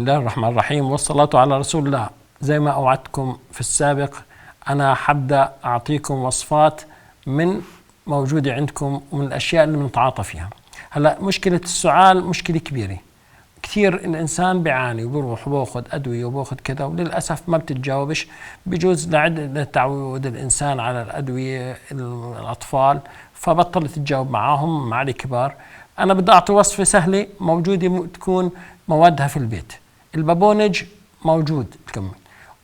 الله الرحمن الرحيم، والصلاة على رسول الله. زي ما أوعدتكم في السابق، أنا حبدأ أعطيكم وصفات من موجودة عندكم ومن الأشياء اللي بنتعاطى فيها. هلأ مشكلة السعال مشكلة كبيرة كثير، الإنسان بيعاني وبيروح وباخذ أدوية وباخذ كذا، وللأسف ما بتتجاوبش. بجوز لتعود الإنسان على الأدوية الأطفال فبطل تتجاوب معاهم مع الكبار. أنا بدي أعطي وصفة سهلة موجودة تكون موادها في البيت. البابونج موجود كمان،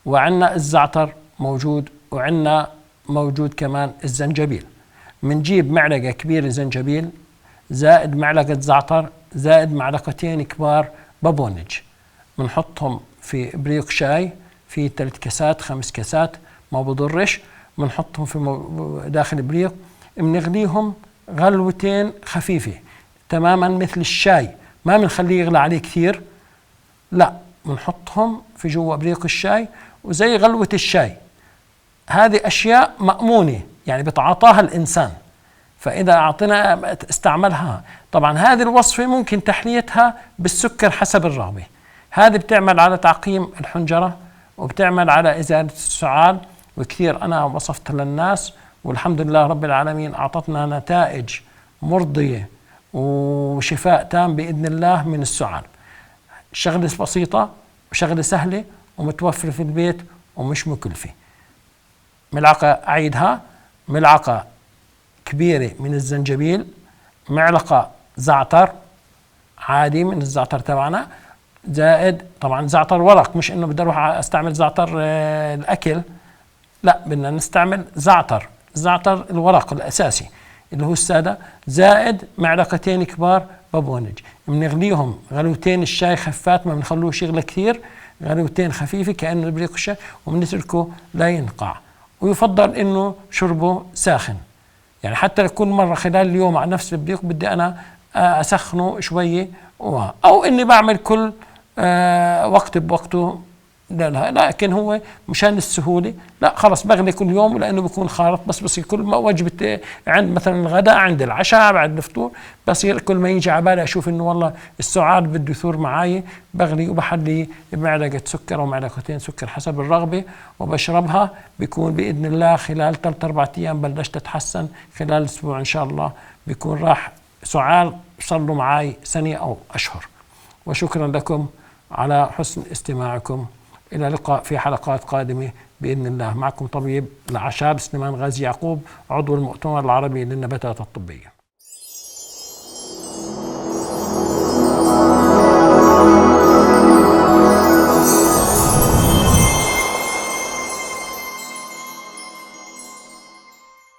وعندنا الزعتر موجود، وعندنا موجود كمان الزنجبيل. منجيب معلقة كبيرة زنجبيل زائد معلقة زعتر زائد معلقتين كبار بابونج، بنحطهم في بريق شاي في 3 كاسات 5 كاسات ما بضرش. بنحطهم في داخل بريق، بنغليهم غلوتين خفيفة تماما مثل الشاي، ما بنخليه يغلى عليه كثير، لا بنحطهم في جوا بريق الشاي وزي غلوة الشاي. هذه أشياء مأمونة يعني بتعاطاها الإنسان، فإذا أعطينا استعملها. طبعا هذه الوصفة ممكن تحليتها بالسكر حسب الرغبة. هذه بتعمل على تعقيم الحنجرة وبتعمل على إزالة السعال، وكثير أنا وصفت للناس والحمد لله رب العالمين أعطتنا نتائج مرضية وشفاء تام بإذن الله من السعال. شغلة بسيطة وشغلة سهلة ومتوفرة في البيت ومش مكلفة. ملعقة، أعيدها، ملعقة كبيرة من الزنجبيل، معلقة زعتر عادي من الزعتر تبعنا، زائد طبعا زعتر ورق، مش انه بدي اروح استعمل زعتر الاكل، لا بدنا نستعمل زعتر الورق الاساسي اللي هو السادة، زائد معلقتين كبار بابونج. بنغليهم غلوتين الشاي خفات، ما بنخلوش يغلى كثير، غلوتين خفيفة كأنه بريق الشاي، وبنتركه لا ينقع. ويفضل انه شربه ساخن، يعني حتى كل مرة خلال اليوم على نفس البريق بدي أنا أسخنه شوية، أو إني بعمل كل وقت بوقته. لا لكن هو مشان السهولة لا خلص بغلي كل يوم، لأنه بيكون خالط. بس كل ما وجبة عند مثلا الغداء، عند العشاء، بعد الفطور، بس كل ما يجي على بالي أشوف إنه والله السعال بده يثور معاي، بغلي وبحلي بمعلقة سكر أو معلقتين سكر حسب الرغبة وبشربها. بيكون بإذن الله خلال 3-4 أيام بلشت تتحسن، خلال أسبوع إن شاء الله بيكون راح سعال صلوا معاي سنة أو أشهر. وشكرا لكم على حسن استماعكم. إلى اللقاء في حلقات قادمة بإذن الله. معكم طبيب الأعشاب سليمان غازي يعقوب، عضو المؤتمر العربي للنباتات الطبية.